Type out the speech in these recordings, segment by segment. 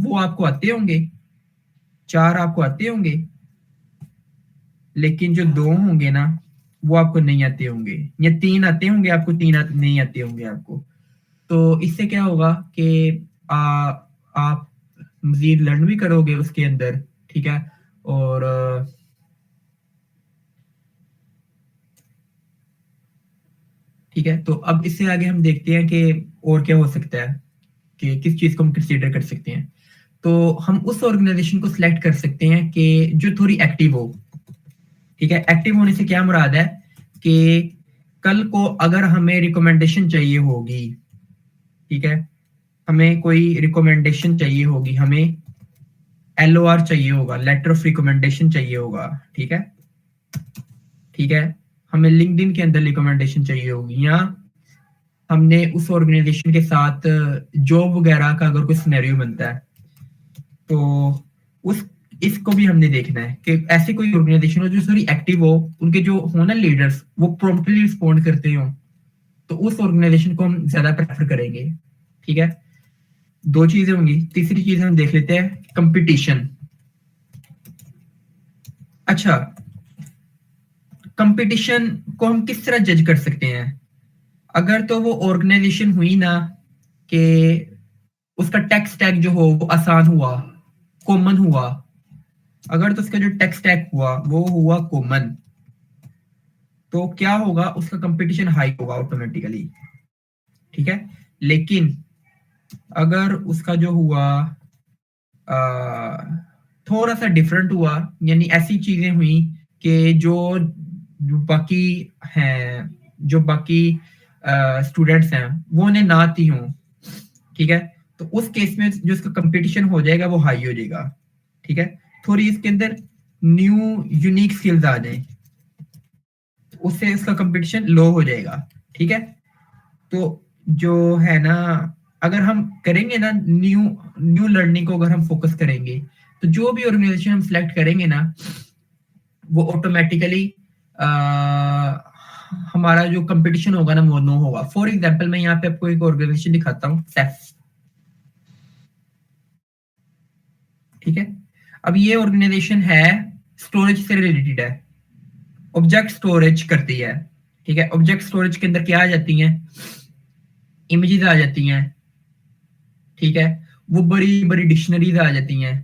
वो आपको आते होंगे, 4 आपको आते होंगे, लेकिन जो 2 होंगे ना वो आपको नहीं आते होंगे, या 3 आते होंगे आपको, नहीं आते होंगे आपको। तो इससे क्या होगा कि आ, आप मजीद लर्न भी करोगे उसके अंदर, ठीक है। और ठीक है, तो अब इससे आगे हम देखते हैं कि और क्या हो सकता है, कि किस चीज को हम कंसीडर कर सकते हैं। तो हम उस ऑर्गेनाइजेशन को सिलेक्ट कर सकते हैं कि जो थोड़ी एक्टिव हो, ठीक है। एक्टिव होने से क्या मुराद है कि कल को अगर हमें रिकमेंडेशन चाहिए होगी, ठीक है, हमें कोई रिकमेंडेशन चाहिए होगी, हमें LOR चाहिए होगा, लेटर ऑफ रिकमेंडेशन चाहिए होगा, ठीक है, ठीक है, हमें लिंक्डइन के अंदर रिकमेंडेशन चाहिए होगी, या हमने उस ऑर्गेनाइजेशन के साथ जॉब वगैरह का अगर कोई सिनेरियो बनता है, तो उस इसको भी हमने देखना है कि ऐसी कोई ऑर्गेनाइजेशन हो जो थोड़ी एक्टिव हो, उनके जो हो ना लीडर्स वो प्रॉम्प्टली रिस्पॉन्ड करते हो, तो उस ऑर्गेनाइजेशन को हम ज्यादा प्रेफर करेंगे, ठीक है। 2 चीजें होंगी। तीसरी चीज हम देख लेते हैं, कंपटीशन। अच्छा, कंपटीशन को हम किस तरह जज कर सकते हैं? अगर तो वो ऑर्गेनाइजेशन हुई ना कि उसका टेक स्टैक जो हो वो आसान हुआ, कॉमन हुआ, अगर तो उसका जो टेक स्टैक हुआ वो हुआ कॉमन, तो क्या होगा, उसका कंपटीशन हाई होगा ऑटोमेटिकली, ठीक है। लेकिन अगर उसका जो हुआ थोड़ा सा डिफरेंट हुआ, यानी ऐसी चीजें हुई कि जो बाकी हैं, जो बाकी स्टूडेंट्स हैं वो उन्हें ना आती हों, ठीक है, तो उस केस में जो इसका कंपटीशन हो जाएगा वो हाई हो जाएगा, ठीक है। थोड़ी इसके अंदर न्यू यूनिक स्किल्स आ जाए, उससे इसका कंपटीशन लो हो जाएगा, ठीक है। तो जो है ना, अगर हम करेंगे ना न्यू न्यू लर्निंग को अगर हम फोकस करेंगे, तो जो भी ऑर्गेनाइजेशन हम सिलेक्ट करेंगे ना वो ऑटोमेटिकली हमारा जो कंपटीशन होगा ना वो नो होगा। फॉर एग्जांपल मैं यहाँ पे आपको एक ऑर्गेनाइजेशन दिखाता हूँ, सेफ, ठीक है। अब ये ऑर्गेनाइजेशन है, स्टोरेज से रिलेटेड है, ऑब्जेक्ट स्टोरेज करती है, ठीक है। ऑब्जेक्ट स्टोरेज के अंदर क्या आ जाती हैं, इमेजेस आ जाती हैं, ठीक है, वो बड़ी बड़ी डिक्शनरीज आ जाती हैं,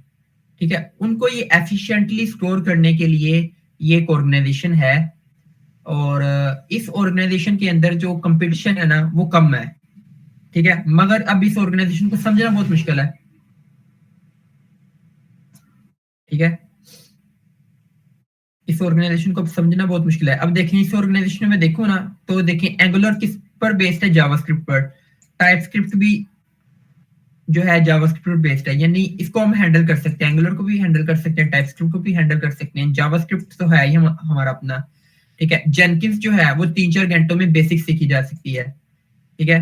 ठीक है। उनको ये एफिशिएंटली स्टोर करने के लिए ये एक ऑर्गेनाइजेशन है, और इस ऑर्गेनाइजेशन के अंदर जो कंपटीशन है ना वो कम है, ठीक है। मगर अब इस ऑर्गेनाइजेशन को समझना बहुत मुश्किल है, ठीक है। इस ऑर्गेनाइजेशन को समझना बहुत मुश्किल है। अब देखें इस ऑर्गेनाइजेशन में देखो ना, तो देखें एंगुलर किस पर बेस्ड है, जावास्क्रिप्ट पर। टाइपस्क्रिप्ट भी जो है जावास्क्रिप्ट पर बेस्ड है, यानी इसको हम हैंडल कर सकते हैं, एंगुलर को भी हैंडल कर सकते हैं, टाइपस्क्रिप्ट को भी हैंडल कर सकते हैं। जावास्क्रिप्ट तो है ही हमारा अपना, ठीक है। जेनकिंस जो है वो 3-4 घंटों में बेसिक सीखी जा सकती है, ठीक है।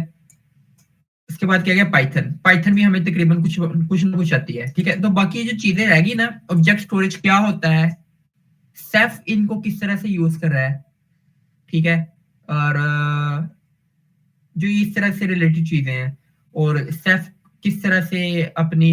उसके बाद क्या गया, पाइथन। पाइथन भी हमें तकरीबन कुछ ना कुछ आती है, ठीक है। तो बाकी जो चीजें रहेगी ना, ऑब्जेक्ट स्टोरेज क्या होता है, सेफ इनको किस तरह से यूज कर रहा है, ठीक है, और जो इस तरह से रिलेटेड चीजें हैं, और सेफ किस तरह से अपनी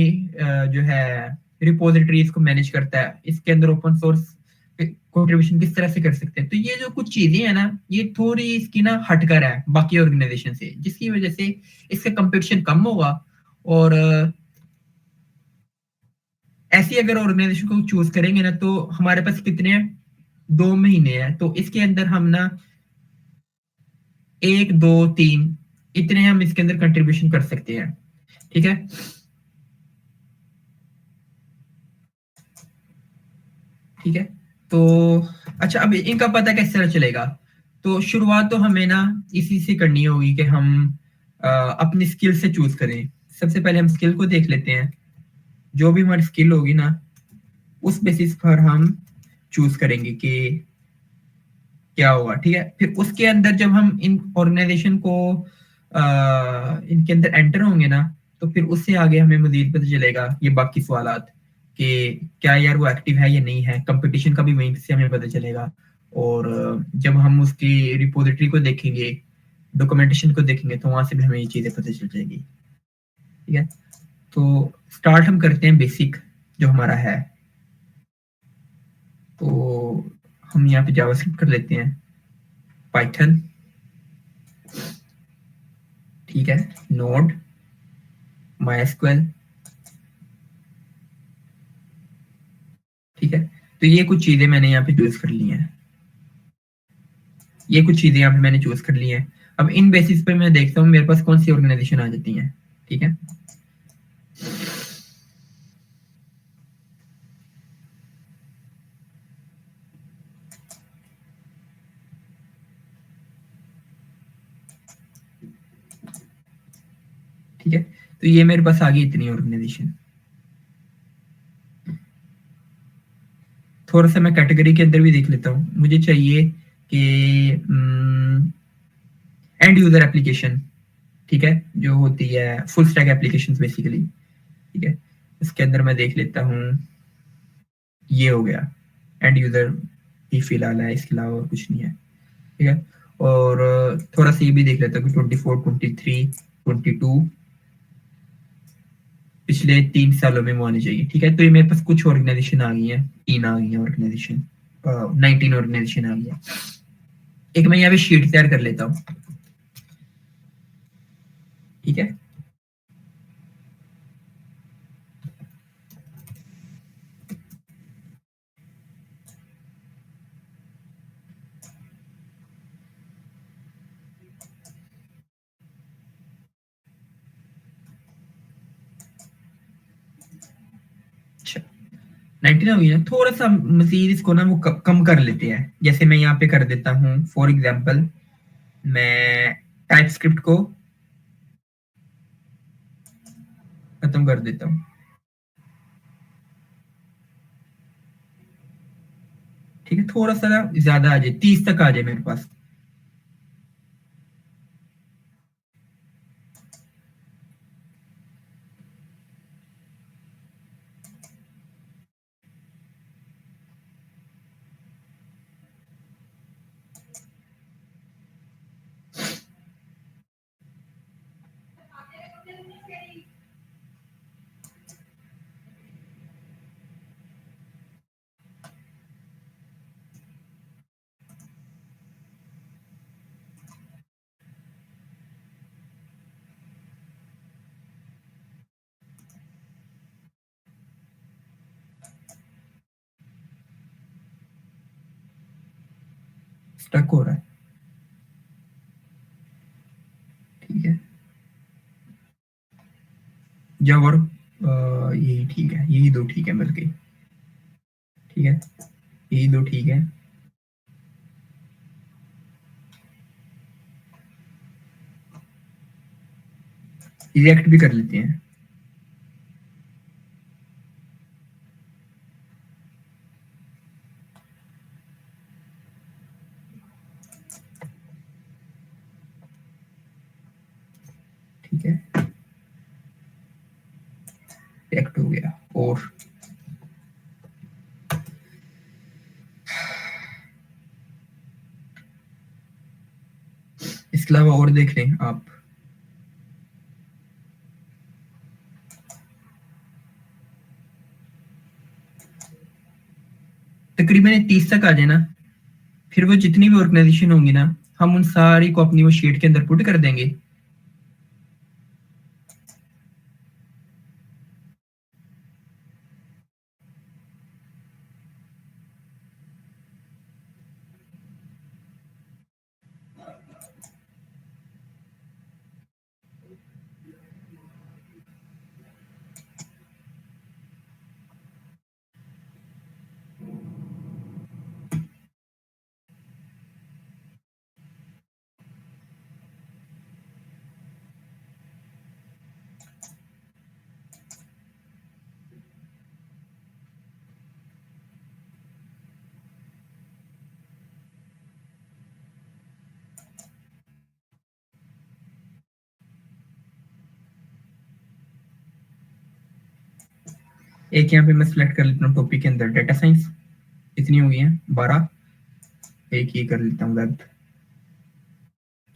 जो है रिपोजिटरीज को मैनेज करता है, इसके अंदर ओपन सोर्स कंट्रीब्यूशन किस तरह से कर सकते हैं। तो ये जो कुछ चीजें हैं ना, ये थोड़ी इसकी ना हटकर है बाकी ऑर्गेनाइजेशन से, जिसकी वजह से इसका कंपटीशन कम होगा। और ऐसी अगर ऑर्गेनाइजेशन को चूज करेंगे ना, तो हमारे पास कितने 2 महीने हैं, तो इसके अंदर हम ना 1, 2, 3 इतने हम इसके अंदर कंट्रीब्यूशन कर सकते हैं, ठीक है, ठीक है। तो अच्छा, अब इनका पता कैसे तरह चलेगा? तो शुरुआत तो हमें ना इसी से करनी होगी कि हम अपनी स्किल से चूज करें। सबसे पहले हम स्किल को देख लेते हैं, जो भी हमारी स्किल होगी ना उस बेसिस पर हम चूज करेंगे कि क्या होगा, ठीक है। फिर उसके अंदर जब हम इन ऑर्गेनाइजेशन को इनके अंदर एंटर होंगे ना, तो फिर उससे आगे हमें मजीद पता चलेगा ये बाकी सवालात कि क्या यार वो एक्टिव है या नहीं है, कंपटीशन का भी वहीं से हमें पता चलेगा। और जब हम उसकी रिपोजिटरी को देखेंगे, डॉक्यूमेंटेशन को देखेंगे, तो वहां से भी हमें ये चीजें पता चल जाएगी, ठीक है। तो स्टार्ट हम करते हैं बेसिक जो हमारा है। तो हम यहाँ पे जावास्क्रिप्ट कर लेते हैं, पाइथन, ठीक है, नोड, माइस्क्ल, ठीक है। तो ये कुछ चीजें मैंने यहाँ पे चूज कर ली हैं, ये कुछ चीजें यहाँ पे मैंने चूज कर ली हैं। अब इन बेसिस पे मैं देखता हूँ मेरे पास कौन सी ऑर्गेनाइजेशन आ जाती है, ठीक है। ठीक है, तो ये मेरे पास आ गई इतनी ऑर्गेनाइजेशन। थोड़ा सा मैं कैटेगरी के अंदर भी देख लेता हूँ, मुझे चाहिए कि एंड यूजर एप्लीकेशन, ठीक है, जो होती है फुल स्टैक एप्लीकेशंस बेसिकली, ठीक है। इसके अंदर मैं देख लेता हूँ, ये हो गया एंड यूजर ही फिलहाल है, इसके अलावा और कुछ नहीं है, ठीक है। और थोड़ा सा ये भी देख लेता हूँ कि 24, 23, 22 पिछले 3 सालों में वो आनी चाहिए, ठीक है। तो ये मेरे पास कुछ ऑर्गेनाइजेशन आ गई है, 3 आ गई है ऑर्गेनाइजेशन, 19 ऑर्गेनाइजेशन आ गई है। एक मैं यहाँ पे शीट तैयार कर लेता हूँ, ठीक है। अच्छा, 19 हो गई है, थोड़ा सा मजीद इसको ना वो कम कर लेते हैं। जैसे मैं यहाँ पे कर देता हूँ, फॉर एग्जाम्पल मैं टाइप स्क्रिप्ट को खत्म कर देता हूँ, ठीक है। थोड़ा सा ना ज्यादा आ जाए, 30 तक आ जाए मेरे पास। स्टक हो रहा है, ठीक है। जब और यही ठीक है, यही दो ठीक है बल्कि, ठीक है, यही दो ठीक है। रिएक्ट भी कर लेते हैं, ठीक है। रिएक्ट हो गया, और इसके अलावा और देख लें आप। तकरीबन 30 तक आ जाए ना, फिर वो जितनी भी ऑर्गेनाइजेशन होंगी ना, हम उन सारी को अपनी वो शीट के अंदर पुट कर देंगे। एक यहाँ पे मैं सिलेक्ट कर लेता हूँ टॉपिक के अंदर डेटा साइंस, इतनी हो गई है 12। एक ये कर लेता हूँ वेब,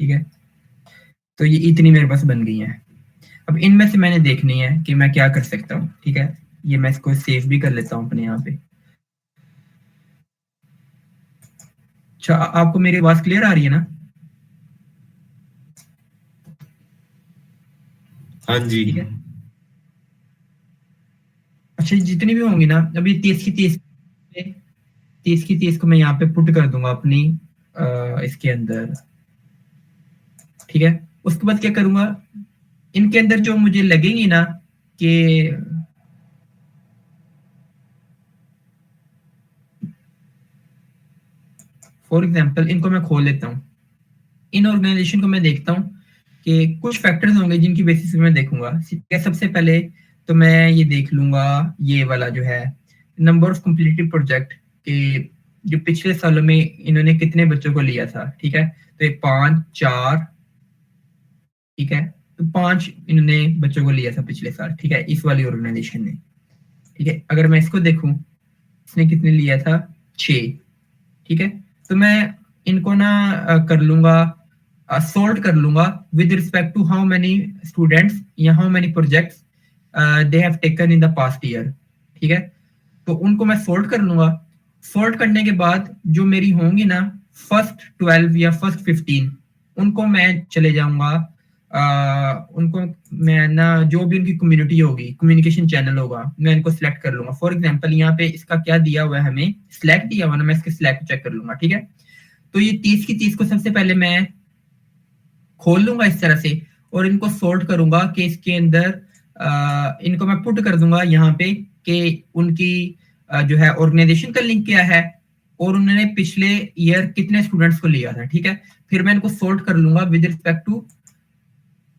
ठीक है। तो ये इतनी मेरे पास बन गई है। अब इनमें से मैंने देखनी है कि मैं क्या कर सकता हूँ, ठीक है। ये मैं इसको सेव भी कर लेता हूँ अपने यहाँ पे। अच्छा, आपको मेरी आवाज क्लियर आ रही है ना? हाँ जी। ठीक है। अच्छा, जितनी भी होंगी ना, अभी 30 की 30 को मैं यहाँ पे पुट कर दूंगा अपनी इसके अंदर, ठीक है। उसके बाद क्या करूंगा, इनके अंदर जो मुझे लगेंगी ना कि फॉर एग्जांपल इनको मैं खोल लेता हूँ, इन ऑर्गेनाइजेशन को मैं देखता हूँ कि कुछ फैक्टर्स होंगे जिनकी बेसिस पे मैं देखूंगा। सबसे पहले तो मैं ये देख लूंगा, ये वाला जो है नंबर ऑफ कंप्लीटेड प्रोजेक्ट के, जो पिछले सालों में इन्होंने कितने बच्चों को लिया था, ठीक है। तो ये 5 4, ठीक है। तो 5 इन्होंने बच्चों को लिया था पिछले साल, ठीक है, इस वाली ऑर्गेनाइजेशन ने, ठीक है। अगर मैं इसको देखूं, इसने कितने लिया था, 6, ठीक है। तो मैं इनको ना कर लूंगा, सॉल्ट कर लूंगा with respect to how many students या how many projects they have taken in the past year, ठीक है। तो उनको मैं सॉल्ट कर लूंगा। सॉल्ट करने के बाद जो मेरी होंगी ना फर्स्ट 12 या फर्स्ट 15, उनको मैं चले जाऊंगा, उनको मैं ना जो भी उनकी कम्युनिटी होगी, कम्युनिकेशन चैनल होगा, मैं इनको सिलेक्ट कर लूंगा। फॉर एग्जांपल यहाँ पे इसका क्या दिया हुआ है, हमें सिलेक्ट दिया हुआ ना, मैं इसके सिलेक्ट चेक कर लूंगा, ठीक है। तो ये 30 की 30 को सबसे पहले मैं खोल लूंगा इस तरह से, और इनको सॉर्ट करूंगा कि इसके अंदर इनको मैं पुट कर दूंगा यहाँ पे कि उनकी जो है ऑर्गेनाइजेशन का लिंक क्या है, और उन्होंने पिछले ईयर कितने स्टूडेंट्स को लिया था, ठीक है। फिर मैं इनको सॉर्ट कर लूंगा with respect to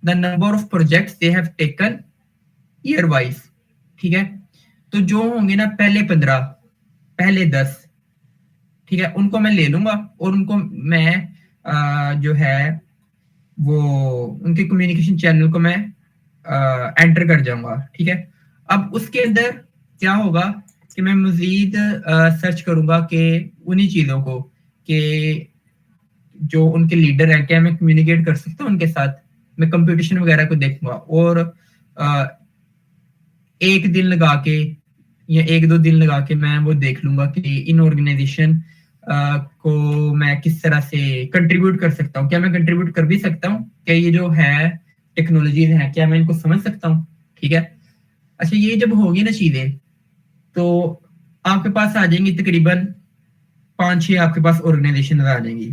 the number of projects they have taken year wise, ठीक है। तो जो होंगे ना पहले 15, पहले 10, ठीक है, उनको मैं ले लूंगा, और उनको मैं जो है वो उनके कम्युनिकेशन चैनल को मैं एंटर कर जाऊंगा, ठीक है। अब उसके अंदर क्या होगा कि मैं मजीद सर्च करूंगा कि उन्हीं चीजों को, कि जो उनके लीडर हैं, क्या मैं कम्युनिकेट कर सकता हूँ उनके साथ। मैं कंपटीशन वगैरह को देखूंगा, और एक दिन लगा के या 1 2 दिन लगा के मैं वो देख लूंगा कि इन ऑर्गेनाइजेशन को मैं किस तरह से कंट्रीब्यूट कर सकता हूँ। क्या मैं कंट्रीब्यूट कर भी सकता हूँ, क्या ये जो है टेक्नोलॉजीज है, क्या मैं इनको समझ सकता हूँ, ठीक है। अच्छा, ये जब होगी ना चीजें, तो आपके पास आ जाएंगी तकरीबन 5 6 आपके पास ऑर्गेनाइजेशन आ जाएंगी।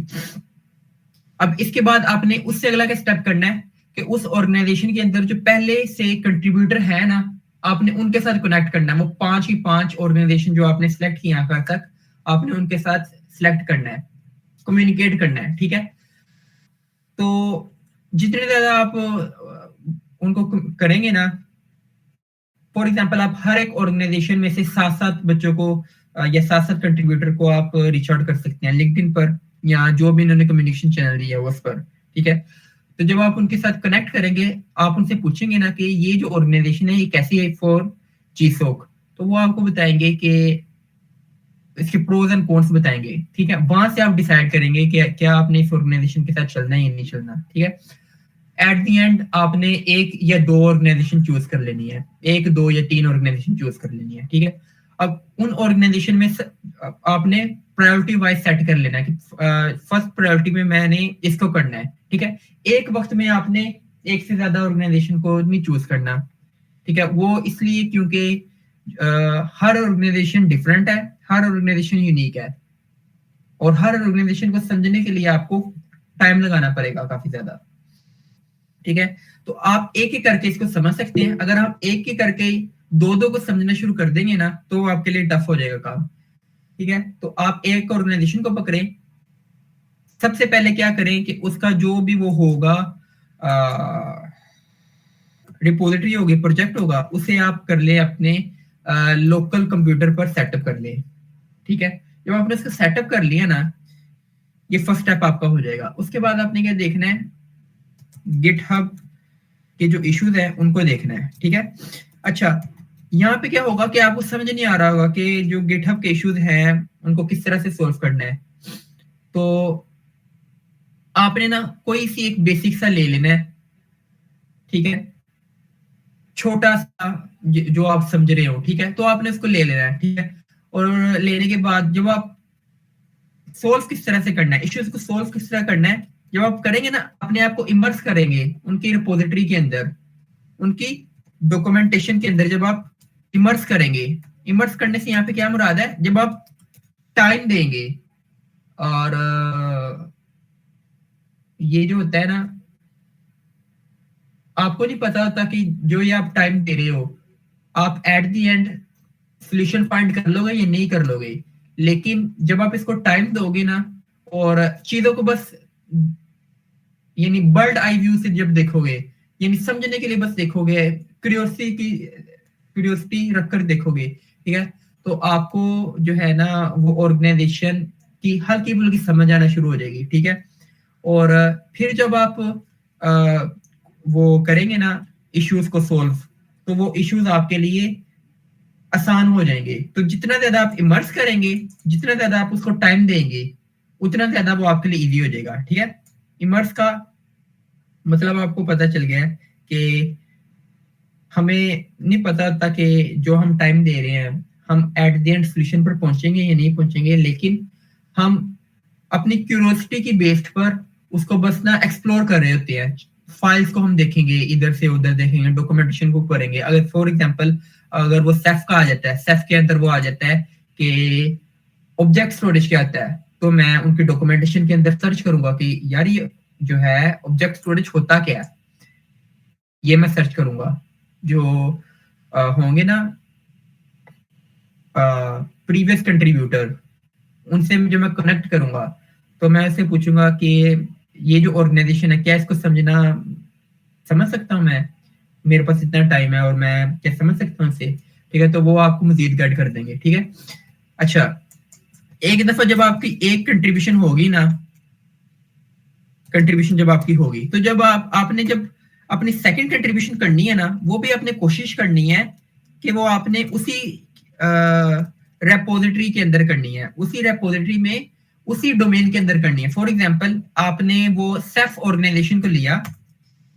अब इसके बाद आपने उससे अगला क्या स्टेप करना है कि उस ऑर्गेनाइजेशन के अंदर जो पहले से कंट्रीब्यूटर है ना, आपने उनके साथ कनेक्ट करना है। वो 5 की 5 ऑर्गेनाइजेशन जो आपने सिलेक्ट किया यहाँ तक, आपने उनके साथ सिलेक्ट करना है, कम्युनिकेट करना है, ठीक है। तो जितने ज्यादा आप उनको करेंगे ना, फॉर एग्जाम्पल आप हर एक ऑर्गेनाइजेशन में से 7 7 बच्चों को या 7 7 कंट्रीब्यूटर को आप रीच आउट कर सकते हैं लिंक्डइन पर, या जो भी इन्होंने कम्युनिकेशन चैनल दिया है उस पर, ठीक है। तो जब आप उनके साथ कनेक्ट करेंगे, आप उनसे पूछेंगे ना कि ये जो ऑर्गेनाइजेशन है ये कैसी है फॉर जीसोक, तो वो आपको बताएंगे कि इसके प्रोज एंड कॉन्स बताएंगे, ठीक है। वहां से आप डिसाइड करेंगे कि क्या आपने इस ऑर्गेनाइजेशन के साथ चलना है या नहीं चलना, ठीक है। एट द एंड आपने 1 या 2 ऑर्गेनाइजेशन चूज कर लेनी है, 1 2 या 3 ऑर्गेनाइजेशन चूज कर लेनी है, ठीक है। अब उन ऑर्गेनाइजेशन में आपने प्रायोरिटी वाइज सेट कर लेना है कि फर्स्ट प्रायोरिटी में मैंने इसको करना है, ठीक है। एक वक्त में आपने एक से ज्यादा ऑर्गेनाइजेशन को नहीं चूज करना, ठीक है। वो इसलिए क्योंकि हर ऑर्गेनाइजेशन डिफरेंट है, हर ऑर्गेनाइजेशन यूनिक है, और हर ऑर्गेनाइजेशन को समझने के लिए आपको टाइम लगाना पड़ेगा काफी ज्यादा, ठीक है। तो आप एक एक करके इसको समझ सकते हैं। अगर हम एक एक करके 2 2 को समझना शुरू कर देंगे ना, तो आपके लिए टफ हो जाएगा काम, ठीक है। तो आप एक ऑर्गेनाइजेशन को पकड़े, सबसे पहले क्या करें कि उसका जो भी वो होगा, रिपोजिटरी होगी, प्रोजेक्ट होगा, उसे आप कर ले अपने लोकल कंप्यूटर पर सेटअप कर ले, ठीक है। जब आपने उसको सेटअप कर लिया ना, ये फर्स्ट स्टेप आपका हो जाएगा। उसके बाद आपने क्या देखना है, गिटहब के जो इश्यूज है उनको देखना है, ठीक है। अच्छा, यहाँ पे क्या होगा कि आपको समझ नहीं आ रहा होगा कि जो गिटहब के इश्यूज हैं उनको किस तरह से सोल्व करना है। तो आपने ना कोई सी एक बेसिक सा ले लेना है, ठीक है। छोटा सा जो आप समझ रहे हो, ठीक है, तो आपने उसको ले लेना है, ठीक है। और लेने के बाद जब आप सोल्व किस तरह से करना है, इश्यूज को सोल्व किस तरह करना है, जब आप करेंगे ना, अपने आप को इमर्स करेंगे उनकी रिपोजिटरी के अंदर, उनकी डॉक्यूमेंटेशन के अंदर, जब आप इमर्स करेंगे, इमर्स करने से यहाँ पे क्या मुराद है, जब आप टाइम देंगे और ये जो होता है ना, आपको नहीं पता होता कि जो ये आप टाइम दे रहे हो, आप at the end solution find कर लोगे या नहीं कर लोगे। लेकिन जब आप इसको टाइम दोगे ना, और चीजों को बस यानी बर्ड आई व्यू से जब देखोगे, यानी समझने के लिए बस देखोगे, क्यूरियोसिटी रखकर देखोगे, ठीक है, तो आपको जो है ना वो ऑर्गेनाइजेशन की हल्की फुल्की समझ आना शुरू हो जाएगी, ठीक है। और फिर जब आप वो करेंगे ना इश्यूज को सोल्व, तो वो इश्यूज आपके लिए आसान हो जाएंगे। तो जितना ज्यादा आप इमर्स करेंगे, जितना ज्यादा आप उसको टाइम देंगे, उतना ज्यादा वो आपके लिए इजी हो जाएगा, ठीक है। इमर्स का मतलब आपको पता चल गया है कि हमें नहीं पता होता कि जो हम टाइम दे रहे हैं, हम एट द एंड सोल्यूशन पर पहुंचेंगे या नहीं पहुंचेंगे, लेकिन हम अपनी क्यूरियोसिटी की बेस्ड पर उसको बस ना एक्सप्लोर कर रहे होते हैं। फाइल्स को हम देखेंगे, इधर से उधर देखेंगे, डॉक्यूमेंटेशन को करेंगे। अगर फॉर एग्जांपल अगर वो सेफ का आ जाता है, सेफ के अंदर वो आ जाता है कि ऑब्जेक्ट स्टोरेज क्या आता है, तो मैं उनकी डॉक्यूमेंटेशन के अंदर सर्च करूंगा कि यार ये जो है ऑब्जेक्ट स्टोरेज होता क्या है, ये मैं सर्च करूंगा। जो होंगे ना प्रीवियस कंट्रीब्यूटर, उनसे जो मैं कनेक्ट करूंगा, तो मैं उससे पूछूंगा कि ये जो ऑर्गेनाइजेशन है, क्या इसको समझना समझ सकता हूँ मैं, मेरे पास इतना टाइम है और मैं क्या समझ सकता हूँ इसे, ठीक है। तो वो आपको मजीद गाइड कर देंगे, ठीक है। अच्छा, एक दफा जब आपकी एक कंट्रीब्यूशन होगी ना, कंट्रीब्यूशन जब आपकी होगी, तो जब आपने जब अपनी सेकंड कंट्रीब्यूशन करनी है ना, वो भी आपने कोशिश करनी है कि वो आपने उसी रेपोजिटरी के अंदर करनी है, उसी रेपोजिटरी में उसी डोमेन के अंदर करनी है। फॉर एग्जांपल आपने वो सेफ ऑर्गेनाइजेशन को लिया,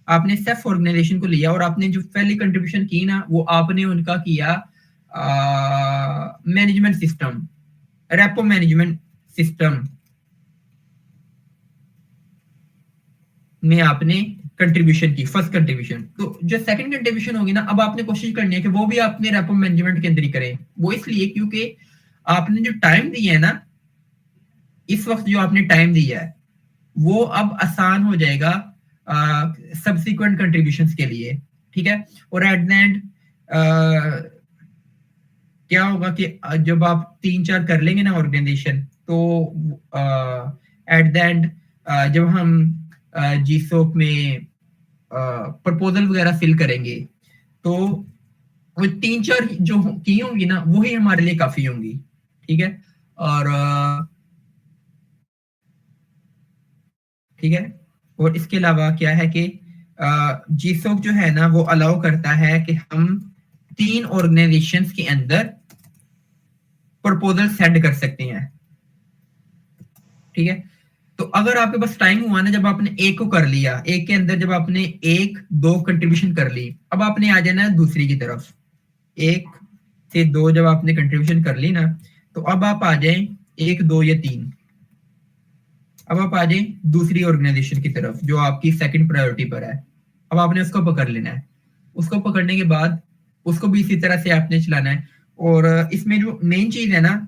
आपने सेफ ऑर्गेनाइजेशन को लिया और आपने जो पहली कंट्रीब्यूशन की ना, वो आपने उनका किया management system, repo management system में आपने कंट्रीब्यूशन की, फर्स्ट कंट्रीब्यूशन। तो जो सेकंड कंट्रीब्यूशन होगी ना, अब आपने कोशिश करनी है कि वो भी आपने रेपो मैनेजमेंट के अंदर ही करें। वो इसलिए क्योंकि आपने जो टाइम दिया है ना, इस वक्त जो आपने टाइम दिया है, वो अब आसान हो जाएगा सब्सिक्वेंट कंट्रीब्यूशंस के लिए, ठीक है। और एट द एंड क्या होगा कि जब आप 3-4 कर लेंगे ना ऑर्गेनाइजेशन, तो एट द एंड जब हम जीसोप में प्रपोजल वगैरह फिल करेंगे, तो वो 3-4 जो की होंगी ना, वही हमारे लिए काफी होंगी, ठीक है। और ठीक है, और इसके अलावा क्या है कि जीसोक जो है ना, वो अलाउ करता है कि हम 3 ऑर्गेनाइजेशंस के अंदर प्रपोजल सेंड कर सकते हैं, ठीक है। तो अगर आपके पास टाइम हुआ ना, जब आपने एक को कर लिया, एक के अंदर जब आपने 1-2 कंट्रीब्यूशन कर ली, अब आपने आ जाना है दूसरी की तरफ। 1 से 2 जब आपने कंट्रीब्यूशन कर ली ना, तो अब आप आ जाए 1, 2 या 3, अब आप आ जाए दूसरी ऑर्गेनाइजेशन की तरफ जो आपकी सेकंड प्रायोरिटी पर है। अब आपने उसको पकड़ लेना है, उसको पकड़ने के बाद उसको भी इसी तरह से आपने चलाना है। और इसमें जो मेन चीज है ना,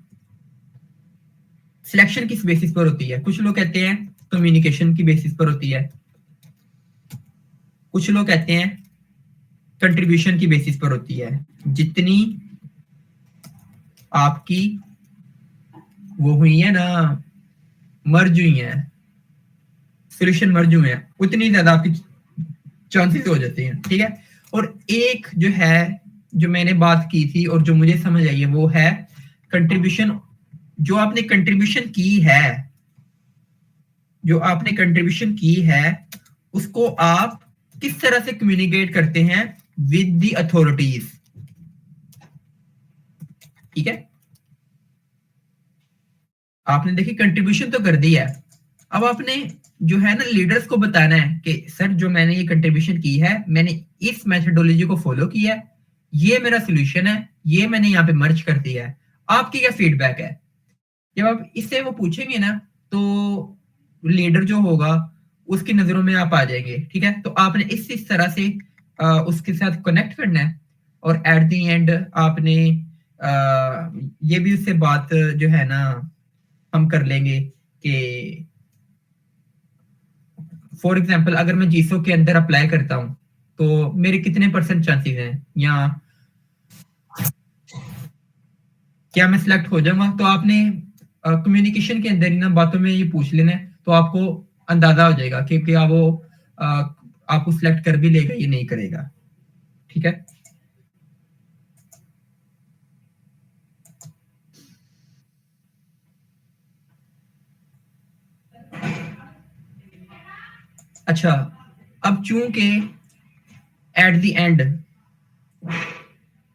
सिलेक्शन किस बेसिस पर होती है, कुछ लोग कहते हैं कम्युनिकेशन की बेसिस पर होती है, कुछ लोग कहते हैं कंट्रीब्यूशन की बेसिस पर होती है। जितनी आपकी वो हुई है ना, मर्ज हुई है, सोल्यूशन मर्ज हुए हैं, उतनी ज्यादा आपकी चांसेस हो जाते हैं, ठीक है। और एक जो है, जो मैंने बात की थी और जो मुझे समझ आई है, वो है कंट्रीब्यूशन। जो आपने कंट्रीब्यूशन की है, जो आपने कंट्रीब्यूशन की है, उसको आप किस तरह से कम्युनिकेट करते हैं विद द अथॉरिटीज, ठीक है। आपने देखी कंट्रीब्यूशन तो कर दी है, अब आपने जो है ना लीडर्स को बताना है कि सर जो मैंने ये कंट्रीब्यूशन की है, मैंने इस मेथोडोलॉजी को फॉलो किया है, ये मेरा सोल्यूशन है, ये मैंने यहाँ पे मर्ज कर दिया है, आपकी क्या फीडबैक है। जब आप इससे वो पूछेंगे ना तो लीडर जो होगा उसकी नजरों में आप आ जाएंगे, ठीक है। तो आपने इस तरह से उसके साथ कनेक्ट करना है और एट द एंड आपने ये भी उससे बात जो है ना हम कर लेंगे कि फॉर एग्जांपल अगर मैं जीसो के अंदर अप्लाई करता हूं तो मेरे कितने परसेंट चांसेस हैं, या क्या मैं सिलेक्ट हो जाऊंगा। तो आपने कम्युनिकेशन के अंदर ही ना बातों में ये पूछ लेना है, तो आपको अंदाजा हो जाएगा कि क्या वो अ, आपको सिलेक्ट कर भी लेगा या नहीं करेगा, ठीक है। अच्छा, अब चूंकि एट द एंड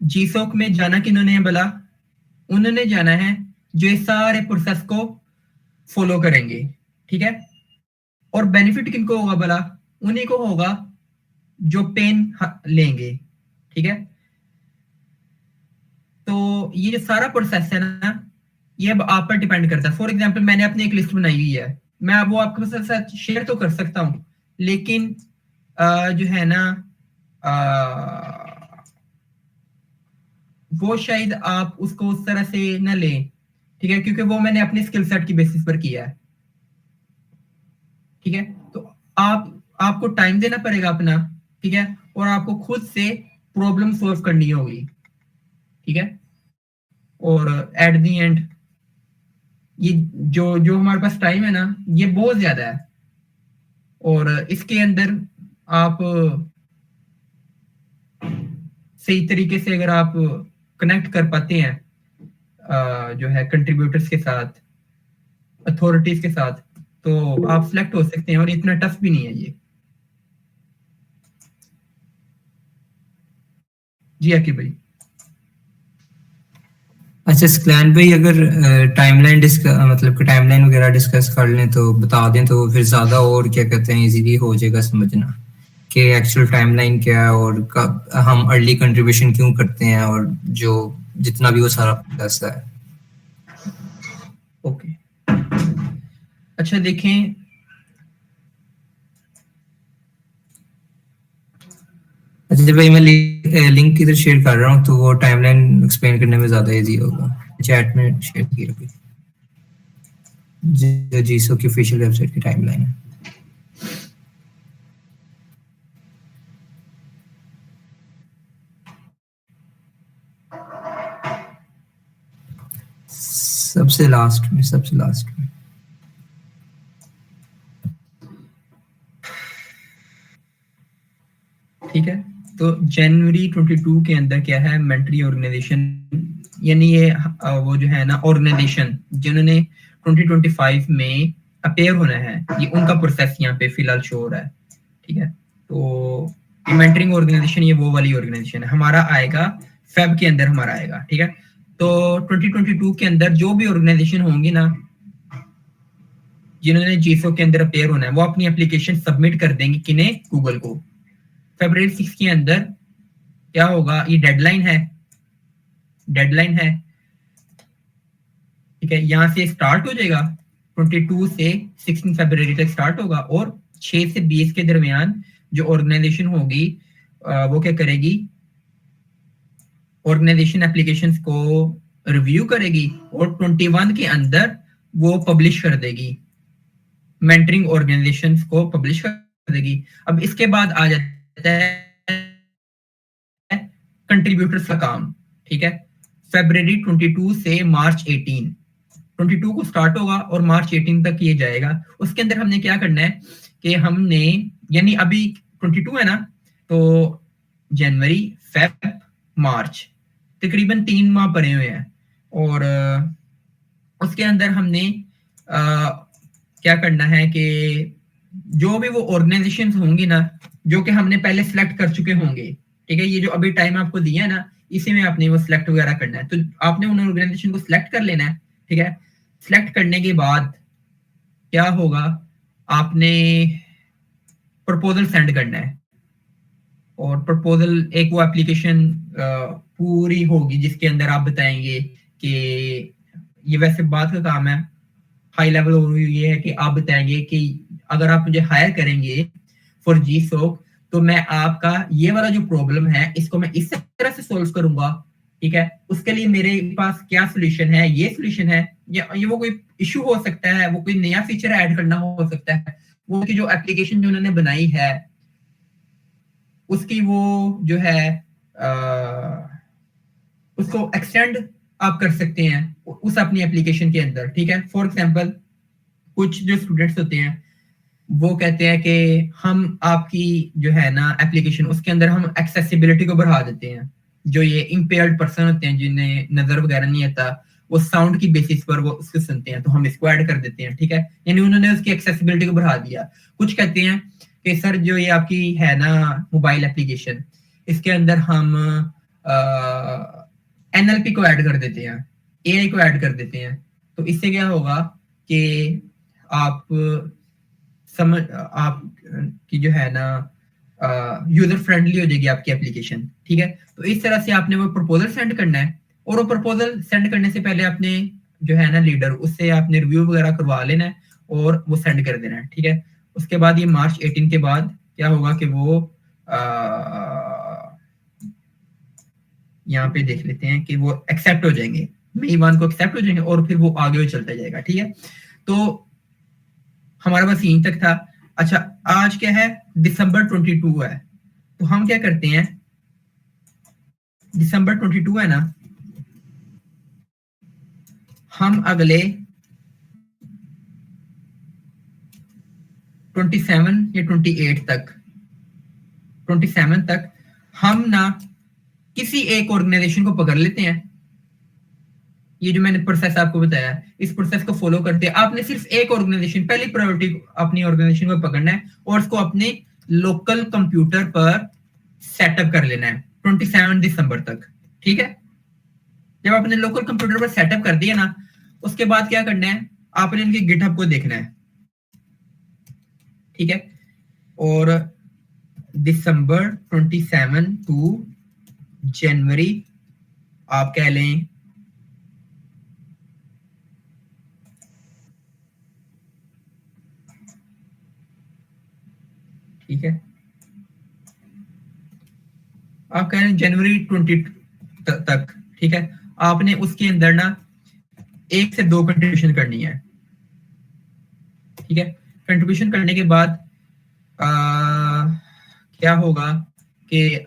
जीसोक में जाना किन्होंने है भला, उन्होंने जाना है जो इस सारे प्रोसेस को फॉलो करेंगे, ठीक है। और बेनिफिट किनको होगा भला, उन्हीं को होगा जो पेन लेंगे, ठीक है। तो ये जो सारा प्रोसेस है ना, ये अब आप पर डिपेंड करता है। फॉर एग्जांपल मैंने अपनी एक लिस्ट बनाई हुई है, मैं वो आपके साथ शेयर तो कर सकता हूँ, लेकिन जो है ना वो शायद आप उसको उस तरह से न लें, ठीक है, क्योंकि वो मैंने अपने स्किल सेट की बेसिस पर किया है, ठीक है। तो आपको टाइम देना पड़ेगा अपना, ठीक है, और आपको खुद से प्रॉब्लम सॉल्व करनी होगी, ठीक है। और एट द एंड ये जो जो हमारे पास टाइम है ना ये बहुत ज्यादा है, और इसके अंदर आप सही तरीके से अगर आप कनेक्ट कर पाते हैं जो है कंट्रीब्यूटर्स के साथ, अथॉरिटीज के साथ, तो आप सिलेक्ट हो सकते हैं, और इतना टफ भी नहीं है ये। जी आकिब भाई। अच्छा स्कैन भाई, अगर टाइमलाइन मतलब कि टाइमलाइन वगैरह डिस्कस कर लें तो बता दें, तो फिर ज़्यादा और क्या कहते हैं इजीली हो जाएगा समझना कि एक्चुअल टाइमलाइन क्या है और कब हम अर्ली कंट्रीब्यूशन क्यों करते हैं, और जो जितना भी वो सारा प्रोसेस है। ओके, अच्छा देखें, अच्छा भाई मैं लिंक इधर शेयर कर रहा हूँ, तो वो टाइमलाइन एक्सप्लेन करने में ज़्यादा इजी होगा। चैट में शेयर किया अभी, जो जीसो की ऑफिशियल वेबसाइट की टाइमलाइन है। सबसे लास्ट में ठीक है। तो जनवरी 22 के अंदर क्या है, मेंटरी ऑर्गेनाइजेशन, यानी ये वो जो है ना ऑर्गेनाइजेशन जिन्होंने 2025 में अपेयर होना है, ये उनका प्रोसेस यहाँ पे फिलहाल शो हो रहा है, ठीक है। तो मेंटरिंग ऑर्गेनाइजेशन ये वो वाली ऑर्गेनाइजेशन है, हमारा आएगा फेब के अंदर, हमारा आएगा, ठीक है। तो 2022 के अंदर जो भी ऑर्गेनाइजेशन होंगी ना जिन्होंने जीसो के अंदर अपेयर होना है, वो अपनी एप्लीकेशन सबमिट कर देंगे किन्हें, गूगल को। फरवरी 6 के अंदर क्या होगा, ये डेडलाइन है, ठीक है। यहाँ से स्टार्ट हो जाएगा, 22 से 16 फरवरी तक स्टार्ट होगा, और 6 से 20 के दरमियान जो ऑर्गेनाइजेशन होगी वो क्या करेगी, ऑर्गेनाइजेशन एप्लीकेशंस को रिव्यू करेगी, और 21 के अंदर वो पब्लिश कर देगी, मेंटरिंग ऑर्गेनाइजेशंस को पब्लिश कर देगी। अब इसके बाद आ जाता है कंट्रीब्यूटर्स का काम, ठीक है। फरवरी 22 से मार्च 18, 22 को स्टार्ट होगा और मार्च 18 तक ये जाएगा। उसके अंदर हमने क्या करना है कि हमने, यानी अभी 22 है ना, तो जनवरी, फेब, मार्च, तकरीबन 3 माह पड़े हुए हैं, और उसके अंदर हमने क्या करना है कि जो भी वो ऑर्गेनाइजेशन होंगी ना जो कि हमने पहले सिलेक्ट कर चुके होंगे, ठीक है, ये जो अभी टाइम आपको दिया है ना इसी में आपने वो सिलेक्ट वगैरह करना है। तो आपने उन ऑर्गेनाइजेशन को सिलेक्ट कर लेना है, ठीक है। सिलेक्ट करने के बाद क्या होगा आपने प्रपोजल सेंड करना है, और प्रपोजल एक वो एप्लीकेशन पूरी होगी जिसके अंदर आप बताएंगे कि ये वैसे बात का काम है, हाई लेवल ओवरव्यू ये है कि आप बताएंगे कि अगर आप मुझे हायर करेंगे फॉर जी सोक, तो मैं आपका ये वाला जो प्रॉब्लम है इसको मैं इस तरह से सोल्व करूंगा, ठीक है। उसके लिए मेरे पास क्या सोल्यूशन है, ये सोल्यूशन है, या ये वो कोई इशू हो सकता है, वो कोई नया फीचर ऐड करना हो सकता है, वो की जो एप्लीकेशन जो उन्होंने बनाई है उसकी वो जो है उसको एक्सटेंड आप कर सकते हैं उस अपनी एप्लीकेशन के अंदर, ठीक है। फॉर एग्जांपल कुछ जो स्टूडेंट्स होते हैं वो कहते हैं कि हम आपकी जो है ना एप्लीकेशन उसके अंदर हम एक्सेसिबिलिटी को बढ़ा देते हैं, जो ये इम्पेयर्ड पर्सन होते हैं जिन्हें नजर वगैरह नहीं आता, वो साउंड की बेसिस पर वो उसको सुनते हैं, तो हम इसको ऐड कर देते हैं, ठीक है। यानी उन्होंने उसकी एक्सेसिबिलिटी को बढ़ा दिया। कुछ कहते हैं कि सर जो ये आपकी है ना मोबाइल एप्लीकेशन, इसके अंदर हम एनएलपी को ऐड कर देते हैं, एआई को ऐड कर देते हैं, तो इससे क्या होगा कि आप समझ आप की जो है ना यूजर फ्रेंडली हो जाएगी आपकी एप्लीकेशन, ठीक है। तो इस तरह से आपने वो प्रपोजल सेंड करना है, और वो प्रपोजल सेंड करने से पहले आपने जो है ना लीडर उससे आपने रिव्यू वगैरह करवा लेना है और वो सेंड कर देना है, ठीक है। उसके बाद ये मार्च 18 के बाद क्या होगा कि वो यहाँ पे देख लेते हैं कि वो एक्सेप्ट हो जाएंगे, मई 1 को एक्सेप्ट हो जाएंगे और फिर वो आगे चलता जाएगा, ठीक है। तो हमारे पास यहीं तक था। अच्छा, आज क्या है, दिसंबर 22 है, तो हम क्या करते हैं, दिसंबर 22 है ना, हम अगले 27 या 28 तक, 27 तक हम ना किसी एक ऑर्गेनाइजेशन को पकड़ लेते हैं। ये जो मैंने प्रोसेस आपको बताया, इस प्रोसेस को फॉलो करते हैं। आपने सिर्फ एक ऑर्गेनाइजेशन, पहली प्रायोरिटी अपनी ऑर्गेनाइजेशन को पकड़ना है और उसको अपने लोकल कंप्यूटर पर सेटअप कर लेना है 27 दिसंबर तक, ठीक है। जब आपने लोकल कंप्यूटर पर सेटअप कर दिया ना, उसके बाद क्या करना है, आपने इनके गिटहब को देखना है, ठीक है। और दिसंबर 27 टू जनवरी आप कह लें ठीक है, आप कह रहे हैं जनवरी 20 तक, ठीक है। आपने उसके अंदर ना 1 से 2 कंट्रीब्यूशन करनी है, ठीक है। कंट्रीब्यूशन करने के बाद क्या होगा कि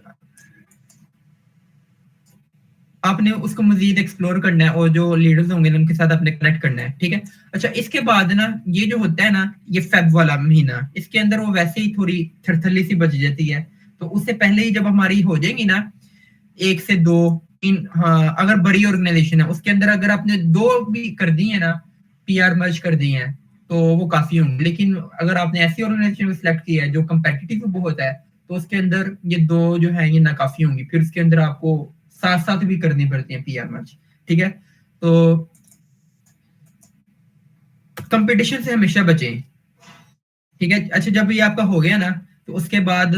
आपने उसको मजीद एक्सप्लोर करना है और जो लीडर्स होंगे उनके साथ आपने कनेक्ट करना है, ठीक है। अच्छा, इसके बाद ना ये जो होता है ना, ये फेब वाला महीना, इसके अंदर वो वैसे ही थोड़ी थरथली सी बच जाती है, तो उससे पहले ही जब हमारी हो जाएंगी ना 1 से 2 3, हाँ अगर बड़ी ऑर्गेनाइजेशन है उसके अंदर अगर आपने 2 भी कर दी है ना, पीआर मर्ज कर दी है, तो वो काफी होंगे। लेकिन अगर आपने ऐसी ऑर्गेनाइजेशन को सिलेक्ट किया है जो कंपेटिटिव बहुत है, तो उसके अंदर ये 2 जो है ये ना काफी होंगी, फिर उसके अंदर आपको साथ साथ भी करनी पड़ती है पीआर मर्ज, ठीक है। तो कंपटीशन से हमेशा बचें, ठीक है। अच्छा, जब ये आपका हो गया ना, तो उसके बाद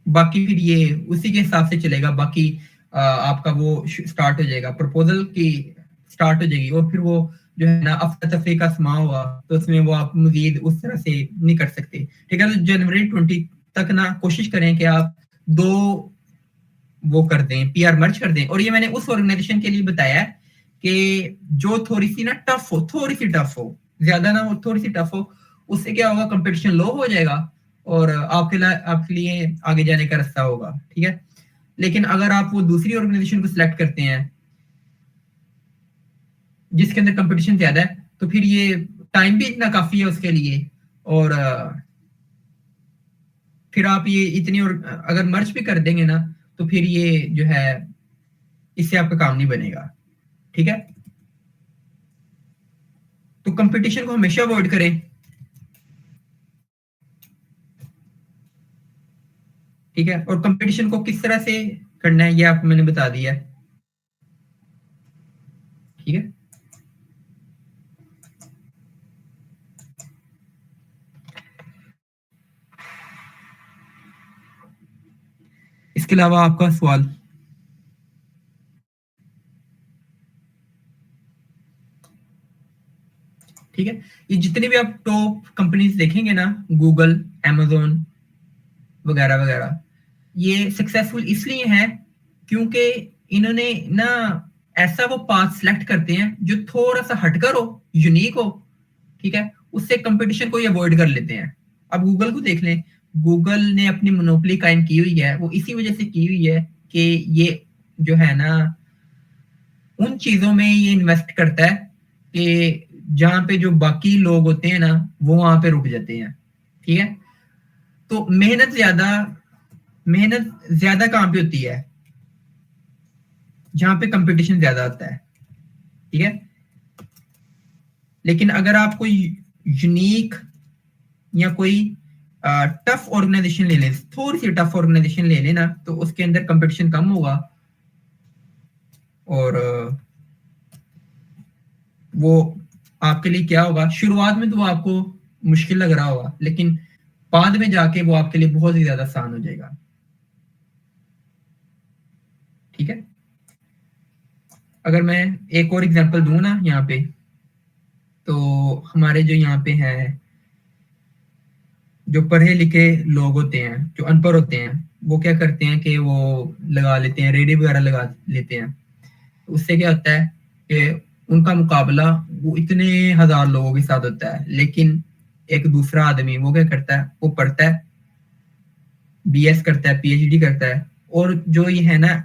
बाकी फिर ये उसी के हिसाब से चलेगा। बाकी आपका वो स्टार्ट हो जाएगा, प्रपोजल की स्टार्ट हो जाएगी, और फिर वो जो है ना अफरा तफरी का समा हुआ, तो उसमें वो आप मजीद उस तरह से नहीं कर सकते, ठीक है। तो जनवरी 20 तक ना कोशिश करें कि आप 2 वो कर दें, पीआर मर्ज कर दें। और ये मैंने उस ऑर्गेनाइजेशन के लिए बताया कि जो थोड़ी सी ना टफ हो, थोड़ी सी टफ हो, ज्यादा ना हो, थोड़ी सी टफ हो, उससे क्या होगा, कंपटीशन लो हो जाएगा और आपके लिए आगे जाने का रास्ता होगा, ठीक है। लेकिन अगर आप वो दूसरी ऑर्गेनाइजेशन को सिलेक्ट करते हैं जिसके अंदर कंपटीशन ज्यादा है, तो फिर ये टाइम भी इतना काफी है उसके लिए, और फिर आप ये इतनी और अगर मर्ज भी कर देंगे ना, तो फिर ये जो है इससे आपका काम नहीं बनेगा, ठीक है। तो कंपटीशन को हमेशा अवॉइड करें, ठीक है। और कंपटीशन को किस तरह से करना है ये आपको मैंने बता दिया है, ठीक है। इसके अलावा आपका सवाल? ठीक है, ये जितने भी आप टॉप कंपनीज देखेंगे ना, गूगल, अमेजोन वगैरह वगैरह, ये सक्सेसफुल इसलिए है क्योंकि इन्होंने ना ऐसा वो पाथ सिलेक्ट करते हैं जो थोड़ा सा हटकर हो, यूनिक हो, ठीक है, उससे कंपटीशन को अवॉइड कर लेते हैं। अब गूगल को देख लें, गूगल ने अपनी मोनोपोली कायम की हुई है, वो इसी वजह से की हुई है कि ये जो है ना उन चीजों में ये इन्वेस्ट करता है कि जहां पे जो बाकी लोग होते हैं ना वो वहां पे रुक जाते हैं, ठीक है। तो मेहनत ज्यादा कहां पे होती है? जहां पे कंपटीशन ज्यादा होता है, ठीक है। लेकिन अगर आप कोई यूनिक या कोई टफ ऑर्गेनाइजेशन ले लें, थोड़ी सी टफ ऑर्गेनाइजेशन ले लें ना, तो उसके अंदर कंपटीशन कम होगा और वो आपके लिए क्या होगा, शुरुआत में तो आपको मुश्किल लग रहा होगा, लेकिन बाद में जाके वो आपके लिए बहुत ही ज्यादा आसान हो जाएगा, ठीक है। अगर मैं एक और एग्जांपल दूं ना यहाँ पे, तो हमारे जो यहाँ पे हैं जो पढ़े लिखे लोग होते हैं, जो अनपढ़ होते हैं, वो क्या करते हैं कि वो लगा लेते हैं, रेडियो वगैरह लगा लेते हैं। उससे क्या होता है कि उनका मुकाबला वो इतने हजार लोगों के साथ होता है, लेकिन एक दूसरा आदमी वो क्या करता है, वो पढ़ता है, बीएस करता है, पीएचडी करता है, और जो ये है ना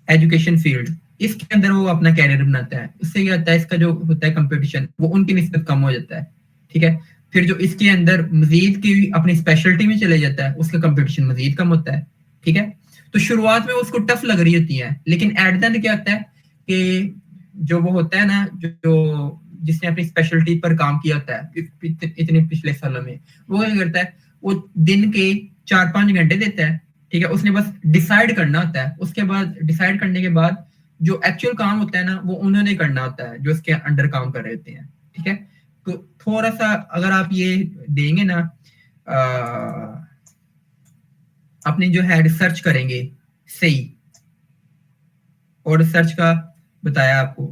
एजुकेशन फील्ड, इसके अंदर वो अपना कैरियर बनाता है। उससे क्या होता है, इसका जो होता है कंपटीशन वो उनकी निस्बत कम हो जाता है, ठीक है। फिर जो इसके अंदर मजीद की अपनी स्पेशलिटी में चले जाता है, उसका कंपटीशन मजीद कम होता है, ठीक है। तो शुरुआत में उसको टफ लग रही होती है, लेकिन एट द एंड क्या होता है कि जो वो होता है ना, जो जिसने अपनी स्पेशलिटी पर काम किया होता है इतने पिछले सालों में, वो क्या करता है, वो दिन के 4-5 घंटे देता है, ठीक है। उसने बस डिसाइड करना होता है, उसके बाद डिसाइड करने के बाद जो एक्चुअल काम होता है ना वो उन्होंने करना होता है जो उसके अंडर काम कर रहे होते हैं, ठीक है। तो थोड़ा सा अगर आप ये देंगे ना, अपनी जो है रिसर्च करेंगे सही, और रिसर्च का बताया आपको,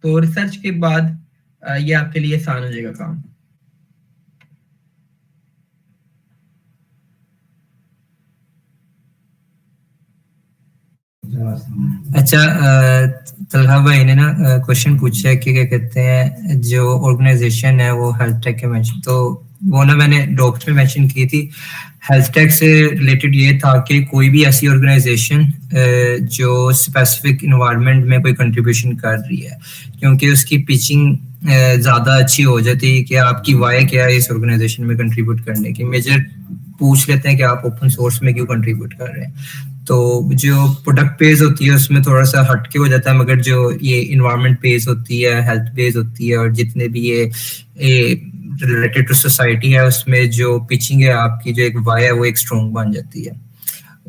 तो रिसर्च के बाद ये आपके लिए आसान हो जाएगा काम। अच्छा, तलहा भाई ने ना क्वेश्चन पूछा है कि क्या कहते हैं जो ऑर्गेनाइजेशन है वो हेल्थ टेक के मेंशन, तो वो ना मैंने डॉक्टर में मेंशन की थी। हेल्थ टेक से रिलेटेड ये था कि कोई भी ऐसी ऑर्गेनाइजेशन जो स्पेसिफिक इन्वायरमेंट में कोई कंट्रीब्यूशन कर रही है, क्योंकि उसकी पिचिंग ज़्यादा अच्छी हो जाती है कि आपकी वाई क्या है इस ऑर्गेनाइजेशन में कंट्रीब्यूट करने की। मेजर पूछ लेते हैं कि आप ओपन सोर्स में क्यों कंट्रीब्यूट कर रहे हैं, तो जो प्रोडक्ट पेज होती है उसमें थोड़ा सा हटके हो जाता है, मगर जो ये इन्वायरमेंट पेज होती है, हेल्थ पेज होती है, और जितने भी ये रिलेटेड टू सोसाइटी है, उसमें जो पिचिंग है आपकी, जो एक वाई है वो एक स्ट्रॉन्ग बन जाती है।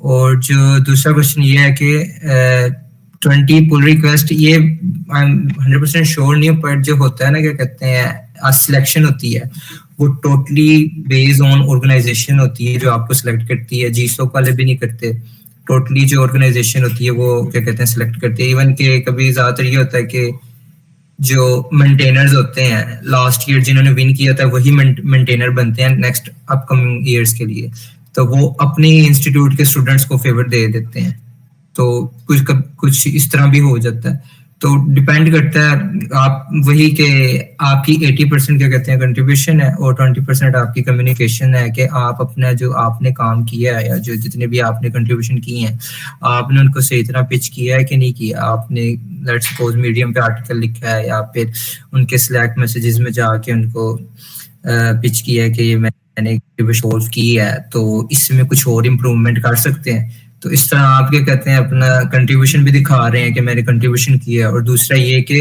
और जो दूसरा क्वेश्चन ये है कि 20 पुल रिक्वेस्ट, ये आई एम 100% श्योर नहीं हूँ, पर जो होता है ना क्या कहते हैं सिलेक्शन होती है वो टोटली बेस्ड ऑन ऑर्गेनाइजेशन होती है जो आपको सिलेक्ट करती है। जीसोक वाले भी नहीं करते, टोटली जो ऑर्गेनाइजेशन होती है वो क्या कहते हैं सिलेक्ट करती है। इवन के कभी ज्यादातर ये होता है कि जो मेंटेनर्स होते हैं लास्ट ईयर जिन्होंने विन किया था वही मेंटेनर बनते हैं नेक्स्ट अपकमिंग ईयर्स के लिए, तो वो अपने इंस्टीट्यूट के स्टूडेंट्स को फेवर दे देते हैं। तो कुछ इस तरह भी हो जाता है। तो डिपेंड करता है आप वही के आपकी 80% क्या कहते हैं कंट्रीब्यूशन है और 20% आपकी कम्युनिकेशन है कि आप अपना जो आपने काम किया है या जो जितने भी आपने कंट्रीब्यूशन किए हैं आपने उनको सही तरह पिच किया है कि नहीं किया। आपने लेट्स सपोज मीडियम पे आर्टिकल लिखा है या फिर उनके स्लैक मैसेजेस में जाके उनको पिच किया है कि ये मैंने सॉल्व की है, तो इसमें कुछ और इम्प्रूवमेंट कर सकते हैं। तो इस तरह आप क्या कहते हैं अपना कंट्रीब्यूशन भी दिखा रहे हैं कि मैंने कंट्रीब्यूशन किया है। और दूसरा ये कि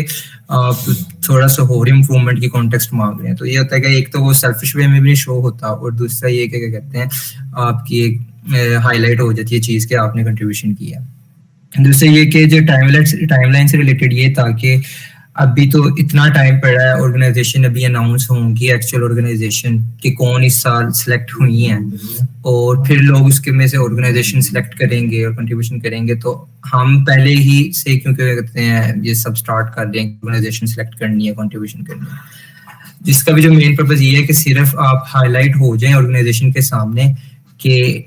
आप थोड़ा सा और इम्प्रूवमेंट की कॉन्टेक्स्ट मांग रहे हैं, तो ये होता है कि एक तो वो सेल्फिश वे में भी नहीं शो होता, और दूसरा ये क्या कहते हैं आपकी एक हाईलाइट हो जाती है चीज़ कि आपने कंट्रीब्यूशन किया। दूसरा ये कि जो टाइमलाइन से रिलेटेड ये था कि अभी तो इतना टाइम पड़ा है, ऑर्गेनाइजेशन अभी अनाउंस होंगी एक्चुअल ऑर्गेनाइजेशन कि कौन इस साल सिलेक्ट हुई हैं, और फिर लोग उसके में से ऑर्गेनाइजेशन सिलेक्ट करेंगे और कंट्रीब्यूशन करेंगे। तो हम पहले ही से क्योंकि कहते हैं ये सब स्टार्ट कर दें, ऑर्गेनाइजेशन सिलेक्ट करनी है, कंट्रीब्यूशन करनी है, जिसका भी जो मेन पर्पस ये है कि सिर्फ आप हाईलाइट हो जाएं ऑर्गेनाइजेशन के सामने कि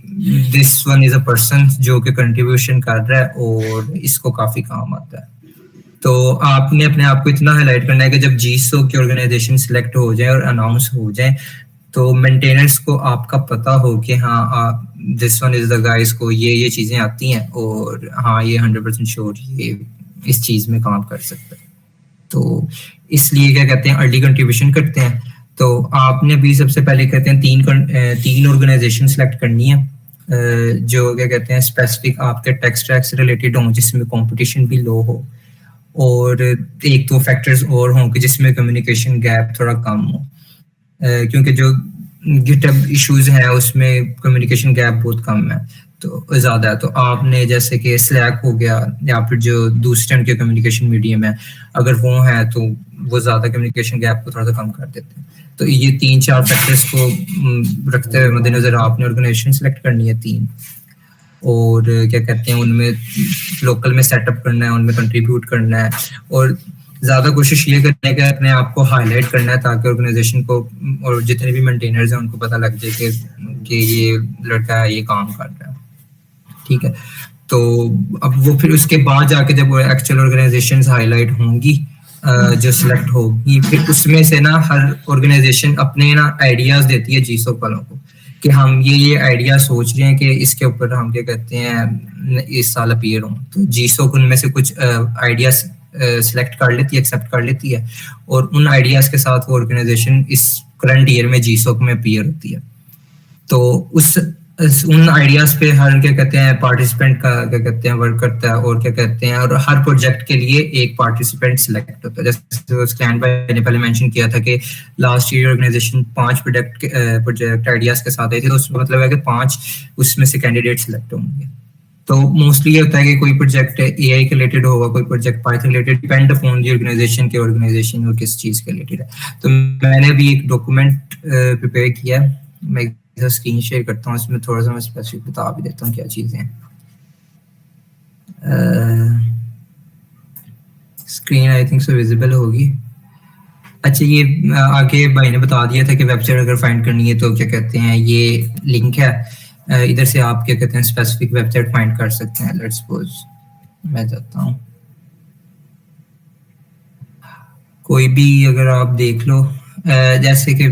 this one is a person जो कि कंट्रीब्यूशन कर रहा है और इसको काफी काम आता है। तो आपने अपने आप को इतना हाईलाइट करना है कि जब जीसो की ऑर्गेनाइजेशन सिलेक्ट हो जाए और अनाउंस हो जाए तो मेंटेनेंस को आपका पता हो कि हाँ this one is the guys को ये चीजें आती हैं और हाँ ये 100% श्योर ये इस चीज में काम कर सकता है। तो इसलिए क्या कहते हैं अर्ली कंट्रीब्यूशन करते हैं। तो आपने भी सबसे पहले कहते हैं तीन ऑर्गेनाइजेशन सिलेक्ट करनी है जो क्या कहते हैं स्पेसिफिक आपके टेक्स्ट ट्रैक से रिलेटेड हो, जिसमें कंपटीशन भी लो हो, और एक दो फैक्टर्स और हों कि जिसमें कम्युनिकेशन गैप थोड़ा कम हो, क्योंकि जो गिटहब इश्यूज हैं उसमें कम्युनिकेशन गैप बहुत कम है, तो ज़्यादा है। तो आपने जैसे कि स्लैक हो गया या फिर जो दूसरे उनके कम्युनिकेशन मीडियम है, अगर वो है तो वो ज़्यादा कम्युनिकेशन गैप को थोड़ा सा कम कर देते हैं। तो ये 3-4 फैक्टर्स को रखते हुए मद्देनजर आपने ऑर्गेनाइजेशन सेलेक्ट करनी है 3, और क्या कहते हैं उनमें लोकल में सेटअप करना है, उनमें कंट्रीब्यूट करना है, और ज़्यादा कोशिश ये करना है कि अपने आप को हाईलाइट करना है ताकि ऑर्गेनाइजेशन को और जितने भी मेंटेनर्स हैं उनको पता लग जाए कि ये लड़का है, ये काम कर रहा है। ठीक है, तो अब वो फिर उसके बाद जाके जब वो एक्चुअल ऑर्गेनाइजेशन हाईलाइट होंगी जो सिलेक्ट होगी, फिर उसमें से ना हर ऑर्गेनाइजेशन अपने ना आइडियाज देती है जीसोक वालों को कि हम ये आइडिया सोच रहे हैं कि इसके ऊपर हम क्या कहते हैं इस साल अपीयर हों। तो जीसोक उनमें से कुछ आइडियाज सिलेक्ट कर लेती है, एक्सेप्ट कर लेती है, और उन आइडियाज के साथ वो ऑर्गेनाइजेशन इस करंट ईयर में जीसोक में अपीयर होती है। तो उन आइडियाज पे हर क्या कहते हैं पार्टिसिपेंट का क्या कहते हैं वर्क करता है, और क्या कहते हैं और हर प्रोजेक्ट के लिए एक पार्टिसिपेंट सिलेक्ट होता है। जैसे क्लाइंट भाई ने पहले मेंशन किया था कि last year organisation 5 project ideas के साथ आई थी, तो उसका मतलब है कि 5 उसमें से कैंडिडेट सिलेक्ट होंगे। तो मोस्टली ये होता है कि कोई प्रोजेक्ट एआई के रिलेटेड होगा, कोई project Python related, depend upon the organisation के ऑर्गेनाइजेशन और किस चीज के रिलेटेड है। तो मैंने भी एक डॉक्यूमेंट प्रिपेयर किया है, मैं स्क्रीन शेयर करता हूँ, इसमें थोड़ा सा मैं स्पेसिफिक बता भी देता हूँ क्या चीजें हैं। Screen I think so visible होगी। अच्छा, ये आगे भाई ने बता दिया था कि वेबसाइट अगर फाइंड करनी है तो क्या कहते हैं ये लिंक है, इधर से आप क्या कहते हैं स्पेसिफिक वेबसाइट फाइंड कर सकते हैं। लेट्स सपोज मैं जाता हूँ, कोई भी अगर आप देख लो, जैसे कि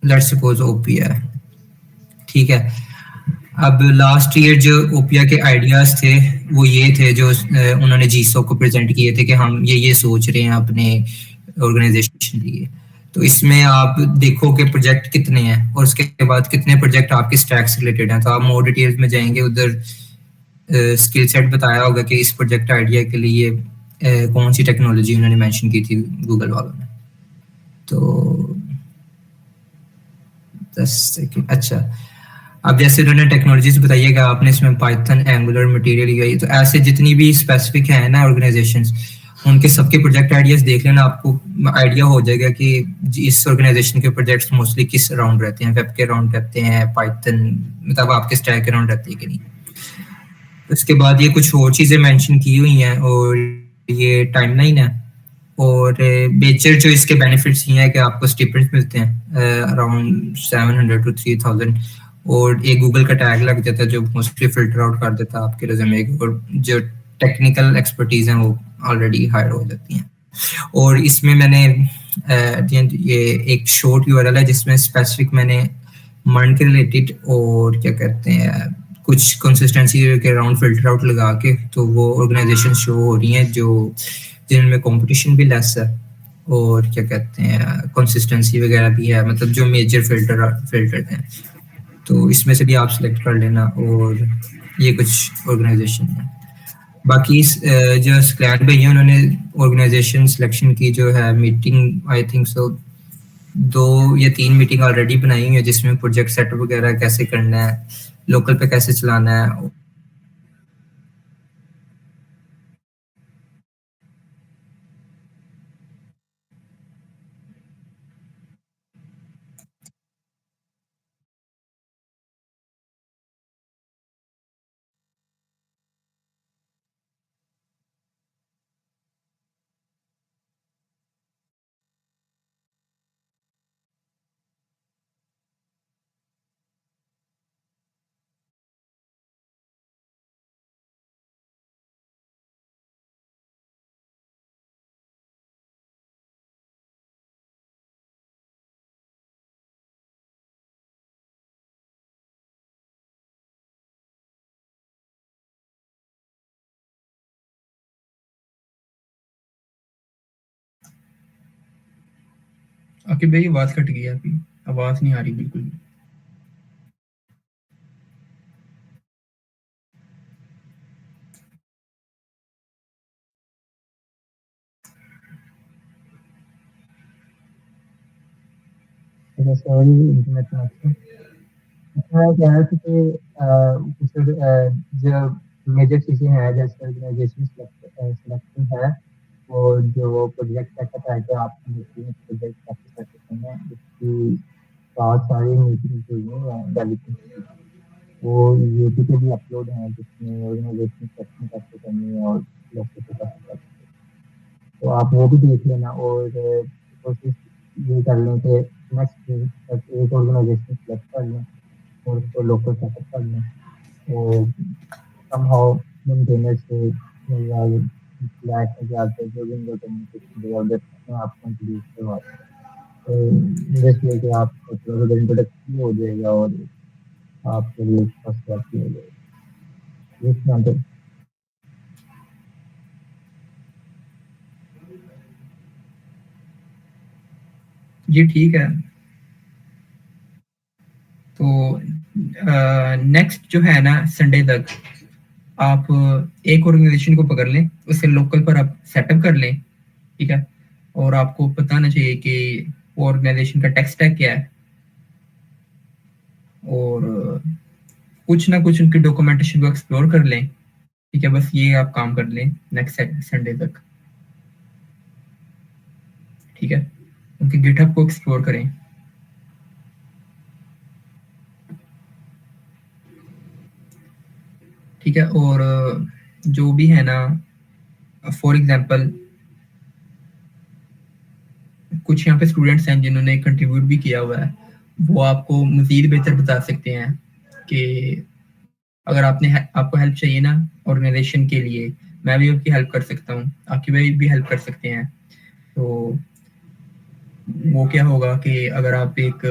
लेट्स सपोज ओपिया है, ठीक है। अब लास्ट ईयर जो ओपिया के आइडियाज थे वो ये थे जो उन्होंने जीसो को प्रेजेंट किए थे कि हम ये सोच रहे हैं अपने ऑर्गेनाइजेशन लिए। तो इसमें आप देखो कि प्रोजेक्ट कितने हैं और उसके बाद कितने प्रोजेक्ट आपके स्टैक से रिलेटेड हैं। तो आप मोर डिटेल्स में जाएंगे, उधर स्किल सेट बताया होगा कि इस प्रोजेक्ट आइडिया के लिए कौन सी टेक्नोलॉजी उन्होंने मेंशन की थी गूगल वालों ने। तो 10 सेकंड। अच्छा, अब जैसे उन्होंने टेक्नोलॉजीज बताइएगा, आपने इसमें पाइथन, एंगुलर, मटेरियल गई, तो ऐसे जितनी भी स्पेसिफिक है ना ऑर्गेनाइजेशंस, उनके सबके प्रोजेक्ट आइडियाज देख लेना, आपको आइडिया हो जाएगा कि इस ऑर्गेनाइजेशन के प्रोजेक्ट्स मोस्टली किस अराउंड रहते हैं, वेब के अराउंड रहते हैं, पाइथन मतलब आपके स्टैक के अराउंड रहती है कि नहीं। उसके बाद ये कुछ और चीजें मेंशन की हुई हैं, और ये टाइमलाइन है, और मेजर जो इसके बेनिफिट्स ये हैं कि आपको स्टिपेंड्स मिलते हैं अराउंड 700 to 3000, और एक गूगल का टैग लग जाता है जो मोस्टली फिल्टर आउट कर देता है आपके रिज्यूमे को, और जो टेक्निकल एक्सपर्टीज हैं वो ऑलरेडी हायर हो जाती हैं। और इसमें मैंने ये एक शॉर्ट यूआरएल है जिसमें स्पेसिफिक मैंने मर्न के रिलेटेड और क्या कहते हैं कुछ कंसिस्टेंसी के अराउंड फिल्टर आउट लगा के, तो वो ऑर्गेनाइजेशन शो हो रही हैं जो जिनमें कंपटीशन भी लेस है और क्या कहते हैं कंसिस्टेंसी वगैरह भी है, मतलब जो मेजर फिल्टर हैं। तो इसमें से भी आप सिलेक्ट कर लेना, और ये कुछ ऑर्गेनाइजेशन है। बाकी जो क्लाइंट भाई हैं उन्होंने ऑर्गेनाइजेशन सिलेक्शन की जो है मीटिंग आई थिंक सो 2 या 3 मीटिंग ऑलरेडी बनाई हुई है, जिसमें प्रोजेक्ट सेटअप वगैरह कैसे करना है, लोकल पे कैसे चलाना है, आपकी भाई आवाज़ कट गई है आपकी, आवाज़ नहीं आ रही बिल्कुल भी। अच्छा सॉरी इंटरनेट कनेक्शन। मैं कह रहा था कि कुछ जो मेजर चीज़ें हैं जैसे ऑर्गेनाइजेशन सिलेक्शन है और जो प्रोजेक्ट सेटअप है जो आपने देखी है प्रोजेक्ट कैसे सेटअप करना है इसकी बहुत सारी मीटिंग्स हुई हैं डेवलपिंग की। वो यूट्यूब पे भी अपलोड हैं जिसमें ऑर्गेनाइजेशन सिलेक्शन कैसे करनी है और लोगों को कैसे करनी है। तो आप वो भी देख लेना और कोशिश ये कर लें कि नेक्स्ट वीक तक एक ऑर्गेनाइजेशन सेलेक्ट कर लें और उसको लोकल सेटअप कर लें और somehow मेंटेनर से या फ्लैट में जाके जो विंडो कम्युनिकेशन देगा उधर में आप कंट्रीब्यूट करवा तो जैसे कि आपको थोड़ा इंट्रोडक्शन भी हो जाएगा और आपके लिए फर्स्ट क्लास भी हो जाएगा। Yes, Nandit. जी ठीक है। तो नेक्स्ट जो है ना संडे तक आप एक ऑर्गेनाइजेशन को पकड़ लें, उसे लोकल पर आप सेटअप कर लें, ठीक है? और आपको पता होना चाहिए कि वो ऑर्गेनाइजेशन का टेक स्टैक क्या है और कुछ ना कुछ उनकी डॉक्यूमेंटेशन को एक्सप्लोर कर लें, ठीक है? बस ये आप काम कर लें नेक्स्ट संडे तक, ठीक है? उनके गिटहब को एक्सप्लोर करें। ठीक है? और जो भी है ना फॉर एग्जांपल कुछ यहाँ पे स्टूडेंट्स हैं जिन्होंने कंट्रीब्यूट भी किया हुआ है, वो आपको मज़ीद बेहतर बता सकते हैं कि अगर आपको हेल्प चाहिए ना ऑर्गेनाइजेशन के लिए, मैं भी आपकी हेल्प कर सकता हूँ, आपकी भी हेल्प कर सकते हैं। तो वो क्या होगा कि अगर आप एक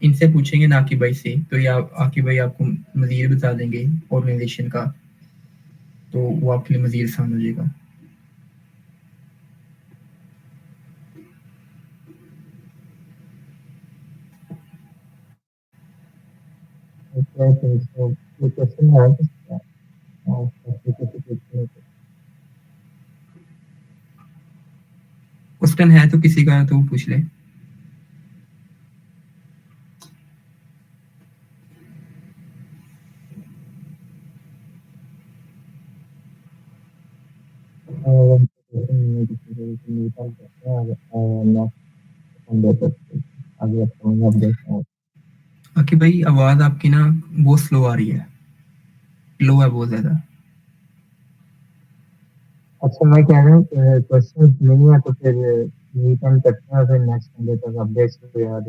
इनसे पूछेंगे ना आकिब भाई से, तो ये आकिब भाई आपको मज़ीद बता देंगे ऑर्गेनाइजेशन का, तो वो आपके लिए मज़ीद आसान हो जाएगा। Okay, so कोई क्वेश्चन है किसका? किसी पूछने को? क्वेश्चन है तो किसी का तो पूछ ले। क्वेश्चन नहीं है किसी को तो निकाल सकते हैं नेक्स्ट संडे तक आगे अपकमिंग अपडेट है। आकिब भाई आवाज़ आपकी ना बहुत स्लो आ रही है, लो है बहुत ज़्यादा। अच्छा मैं कह रहा हूँ क्वेश्चन नहीं है तो फिर मीट एंड करते हैं फिर नेक्स्ट संडे तक अपडेट्स वगैरह